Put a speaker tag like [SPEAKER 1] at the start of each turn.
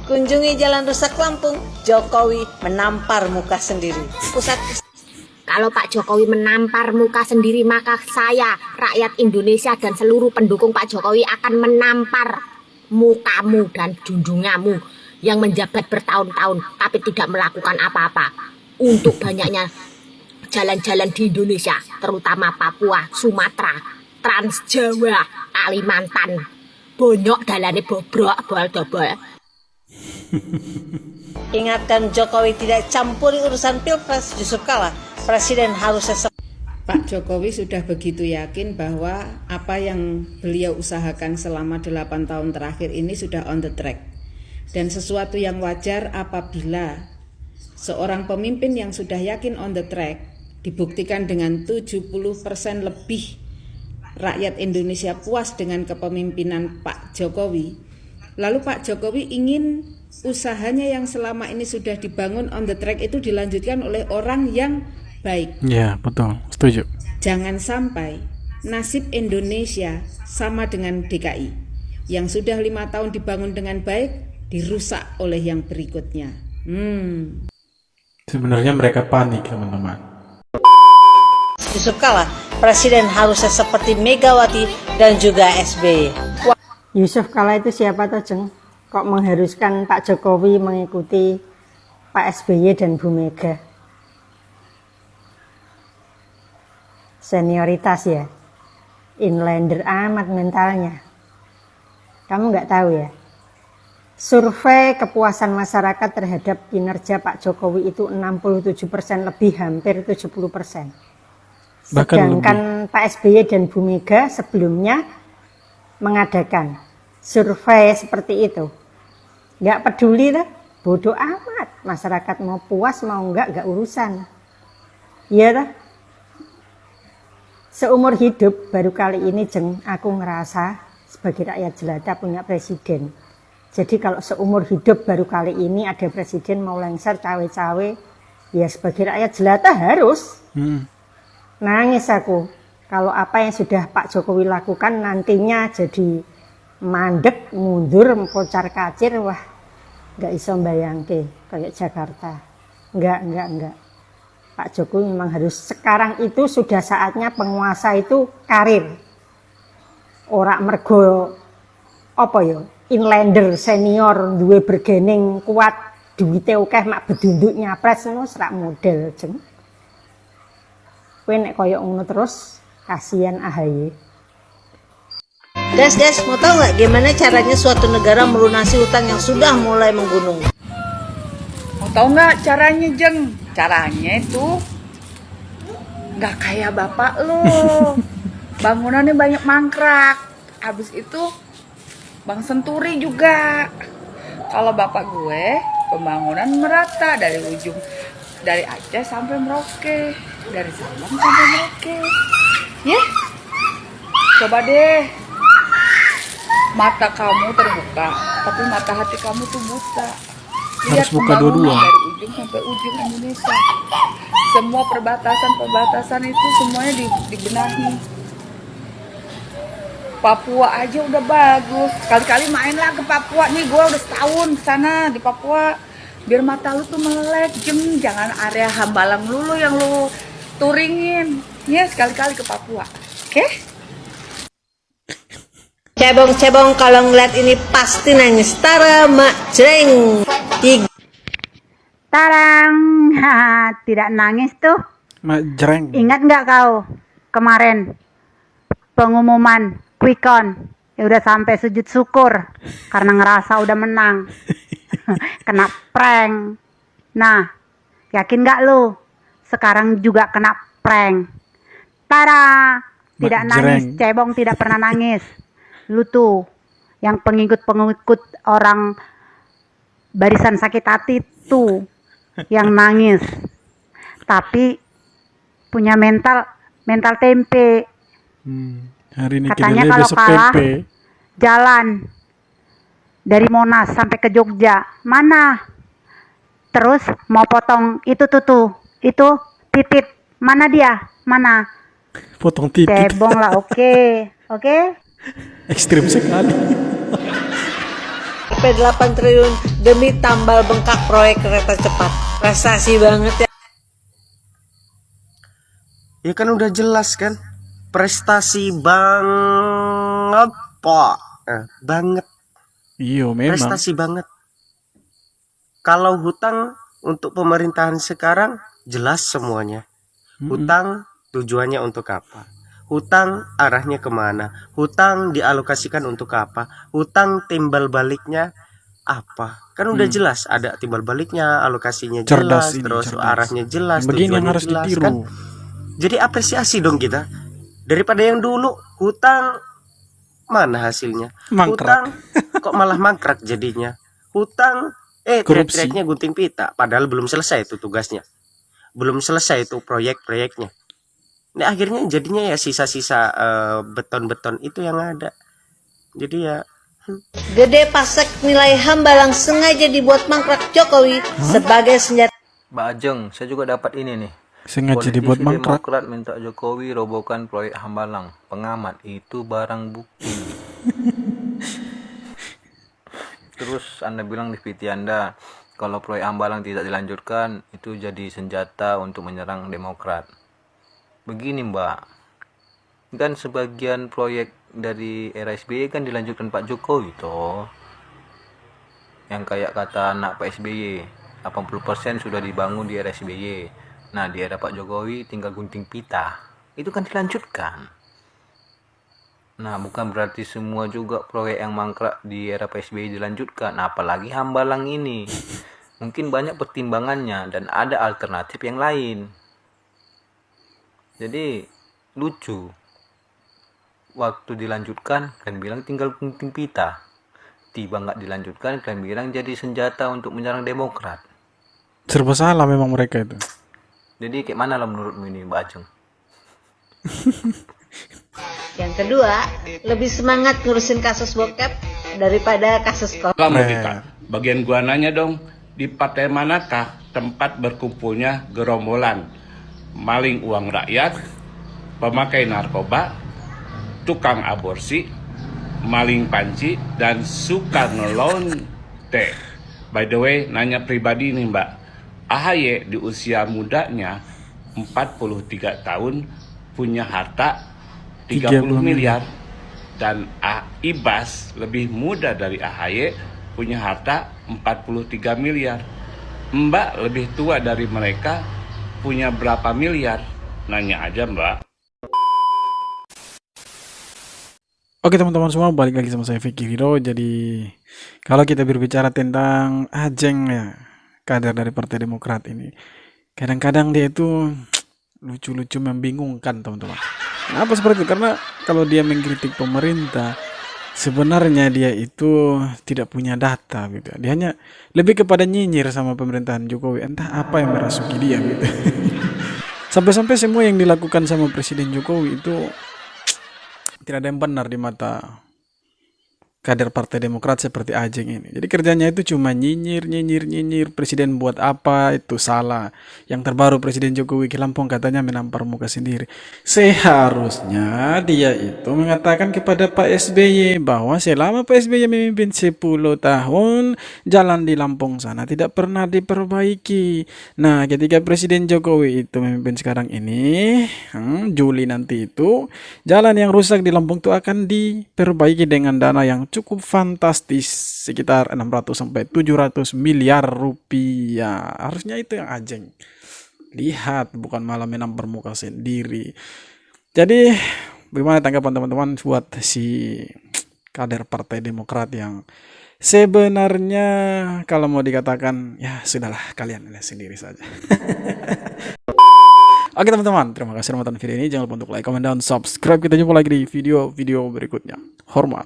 [SPEAKER 1] Kunjungi jalan rusak Lampung, Jokowi menampar muka sendiri.
[SPEAKER 2] Kalau Pak Jokowi menampar muka sendiri, maka saya, rakyat Indonesia dan seluruh pendukung Pak Jokowi akan menampar mukamu dan junjungamu yang menjabat bertahun-tahun tapi tidak melakukan apa-apa untuk banyaknya jalan-jalan di Indonesia, terutama Papua, Sumatera, Trans Jawa, Kalimantan. Bonyok dalane bobrok bol-dobol.
[SPEAKER 1] Ingatkan Jokowi tidak campuri urusan pilpres, Yusuf Kala. Presiden harus
[SPEAKER 3] Pak Jokowi sudah begitu yakin bahwa apa yang beliau usahakan selama 8 tahun terakhir ini sudah on the track. Dan sesuatu yang wajar apabila seorang pemimpin yang sudah yakin on the track dibuktikan dengan 70% lebih rakyat Indonesia puas dengan kepemimpinan Pak Jokowi. Lalu Pak Jokowi ingin usahanya yang selama ini sudah dibangun on the track itu dilanjutkan oleh orang yang baik.
[SPEAKER 4] Ya, betul, setuju.
[SPEAKER 3] Jangan sampai nasib Indonesia sama dengan DKI yang sudah 5 tahun dibangun dengan baik dirusak oleh yang berikutnya.
[SPEAKER 4] Sebenarnya mereka panik, teman-teman.
[SPEAKER 1] Yusuf Kala, presiden harusnya seperti Megawati dan juga SBY.
[SPEAKER 5] Yusuf Kala itu siapa toh, Jeng? Kok mengharuskan Pak Jokowi mengikuti Pak SBY dan Bu Mega? Senioritas ya, inlander amat mentalnya. Kamu nggak tahu ya? Survei kepuasan masyarakat terhadap kinerja Pak Jokowi itu 67% lebih, hampir 70%. Sedangkan Pak SBY dan Bu Mega sebelumnya mengadakan survei seperti itu. Nggak peduli lah, bodoh amat. Masyarakat mau puas mau nggak urusan. Iya lah. Seumur hidup baru kali ini, Jeng, aku ngerasa sebagai rakyat jelata punya presiden. Jadi kalau seumur hidup baru kali ini ada presiden mau lengser cawe-cawe, ya sebagai rakyat jelata harus. Nangis aku kalau apa yang sudah Pak Jokowi lakukan nantinya jadi mandek, mundur, kocar kacir, wah nggak iso mbayangke kayak Jakarta. Enggak. Pak Jokowi memang harus, sekarang itu sudah saatnya penguasa itu karir. Ora mergo apa ya, inlander senior duwe bergening kuat, duwite akeh mak bedunduk nyapres ngono serak model, Jeng. Kowe nek koyo ngono terus kasihan AHY.
[SPEAKER 1] Guys, mau tahu nggak gimana caranya suatu negara melunasi hutang yang sudah mulai menggunung?
[SPEAKER 6] Mau tahu nggak caranya, Jeng? Caranya itu nggak kayak bapak lo. Bangunannya banyak mangkrak. Habis itu Bang Senturi juga. Kalau bapak gue pembangunan merata dari ujung, dari Aceh sampai Merauke, dari Sabang sampai Merauke. Ya, coba deh. Mata kamu terbuka, tapi mata hati kamu tuh buta. Lihat
[SPEAKER 4] Harus buka dua-dua.
[SPEAKER 6] dari ujung sampai ujung Indonesia. Semua perbatasan itu semuanya dibenahi. Papua aja udah bagus. Sekali-kali mainlah ke Papua nih, gue udah setahun ke sana di Papua. Biar mata lu tuh melek, Jeng. Jangan area Hambalang lulu yang lu touringin. Ya, sekali-kali ke Papua. Oke?
[SPEAKER 1] Cebong kalau ngeliat ini pasti nangis. Tara mak jreng.
[SPEAKER 7] Tarang, tidak nangis tuh.
[SPEAKER 4] Majreng.
[SPEAKER 7] Ingat nggak kau kemarin pengumuman quick count? Ya udah sampai sujud syukur karena ngerasa udah menang. Kena prank. Nah, yakin nggak lu? Sekarang juga kena prank. Tara, tidak nangis. Cebong tidak pernah nangis. Lu tuh yang pengikut-pengikut orang barisan sakit hati tuh yang nangis, tapi punya mental tempe.
[SPEAKER 4] Hari ini
[SPEAKER 7] Katanya
[SPEAKER 4] kita
[SPEAKER 7] kalau
[SPEAKER 4] besok
[SPEAKER 7] kalah
[SPEAKER 4] tempe.
[SPEAKER 7] jalan dari Monas sampai ke Jogja, mana? Terus mau potong itu itu titit, mana dia? Mana?
[SPEAKER 4] Potong titik.
[SPEAKER 7] Cebong lah, oke.
[SPEAKER 4] Ekstrim sekali.
[SPEAKER 1] 8 triliun demi tambal bengkak proyek kereta cepat. Prestasi banget ya.
[SPEAKER 8] Ya kan udah jelas kan, prestasi banget Pak. Banget,
[SPEAKER 4] Iya memang.
[SPEAKER 8] prestasi banget. Kalau hutang untuk pemerintahan sekarang jelas semuanya. Hutang tujuannya untuk apa? Hutang arahnya kemana? Hutang dialokasikan untuk apa? Hutang timbal baliknya apa? Kan udah jelas, ada timbal baliknya, alokasinya
[SPEAKER 4] Cerdas
[SPEAKER 8] jelas,
[SPEAKER 4] ini,
[SPEAKER 8] terus
[SPEAKER 4] cerdas.
[SPEAKER 8] arahnya jelas,
[SPEAKER 4] Begini yang
[SPEAKER 8] tujuannya
[SPEAKER 4] harus
[SPEAKER 8] jelas
[SPEAKER 4] ditiru.
[SPEAKER 8] kan. Jadi apresiasi dong kita. Daripada yang dulu hutang mana hasilnya?
[SPEAKER 4] Mangkrak.
[SPEAKER 8] Hutang kok malah mangkrak jadinya. Hutang
[SPEAKER 4] Korupsi.
[SPEAKER 8] teriak-teriaknya gunting pita, padahal belum selesai itu tugasnya. Belum selesai itu proyek-proyeknya. Nah, akhirnya jadinya ya sisa-sisa beton-beton itu yang ada. Jadi ya
[SPEAKER 1] Gede Pasek nilai Hambalang sengaja dibuat mangkrak Jokowi sebagai senjata
[SPEAKER 9] Mbak Ajeng, saya juga dapat ini nih.
[SPEAKER 4] Sengaja dibuat
[SPEAKER 9] Politisi
[SPEAKER 4] mangkrak.
[SPEAKER 9] Demokrat minta Jokowi robohkan proyek Hambalang. Pengamat, itu barang bukti. Terus Anda bilang di PT Anda, kalau proyek Hambalang tidak dilanjutkan, itu jadi senjata untuk menyerang Demokrat. Begini Mbak, kan sebagian proyek dari era SBY kan dilanjutkan Pak Jokowi toh. Yang kayak kata anak Pak SBY, 80% sudah dibangun di era SBY. Nah di era Pak Jokowi tinggal gunting pita. Itu kan dilanjutkan. Nah bukan berarti semua juga proyek yang mangkrak di era Pak SBY dilanjutkan. Apalagi Hambalang ini. Mungkin banyak pertimbangannya dan ada alternatif yang lain. Jadi lucu. Waktu dilanjutkan kalian bilang tinggal gunting pita. Tiba nggak dilanjutkan kalian bilang jadi senjata untuk menyerang Demokrat.
[SPEAKER 4] Serba salah memang mereka itu.
[SPEAKER 9] Jadi kayak mana lah menurutmu ini Mbak Ajeng?
[SPEAKER 1] Yang kedua, lebih semangat ngurusin kasus bokep daripada kasus korupsi.
[SPEAKER 10] Kalau logika, bagian gua nanya dong, di partai manakah tempat berkumpulnya gerombolan maling uang rakyat, pemakai narkoba, tukang aborsi, maling panci, dan suka ngelonte. By the way, nanya pribadi nih Mbak, AHY di usia mudanya 43 tahun punya harta 30 miliar, dan Ibas lebih muda dari AHY punya harta 43 miliar. Mbak lebih tua dari mereka, punya berapa miliar? Nanya aja Mbak.
[SPEAKER 4] Oke teman-teman semua, balik lagi sama saya Vicky Hiro. Jadi kalau kita berbicara tentang Ajeng ya, kader dari Partai Demokrat ini, kadang-kadang dia itu lucu-lucu membingungkan teman-teman. Kenapa seperti itu? Karena kalau dia mengkritik pemerintah, sebenarnya dia itu tidak punya data gitu. Dia hanya lebih kepada nyinyir sama pemerintahan Jokowi. Entah apa yang merasuki dia gitu. Sampai-sampai semua yang dilakukan sama Presiden Jokowi itu tidak ada yang benar di mata kader Partai Demokrat seperti Ajeng ini. Jadi kerjanya itu cuma nyinyir, presiden buat apa itu salah. Yang terbaru Presiden Jokowi ke Lampung katanya menampar muka sendiri. Seharusnya dia itu mengatakan kepada Pak SBY bahwa selama Pak SBY memimpin 10 tahun, jalan di Lampung sana tidak pernah diperbaiki. Nah, ketika Presiden Jokowi itu memimpin sekarang ini, Juli nanti itu, jalan yang rusak di Lampung itu akan diperbaiki dengan dana yang cukup fantastis, sekitar 600 sampai 700 miliar rupiah. Harusnya itu yang Ajeng lihat, bukan malah menampar muka sendiri. Jadi bagaimana tanggapan teman-teman buat si kader Partai Demokrat yang sebenarnya kalau mau dikatakan ya sudahlah, kalian lihat sendiri saja. Oke teman-teman, terima kasih sudah menonton video ini. Jangan lupa untuk like, comment, dan subscribe. Kita jumpa lagi di video-video berikutnya. Hormat.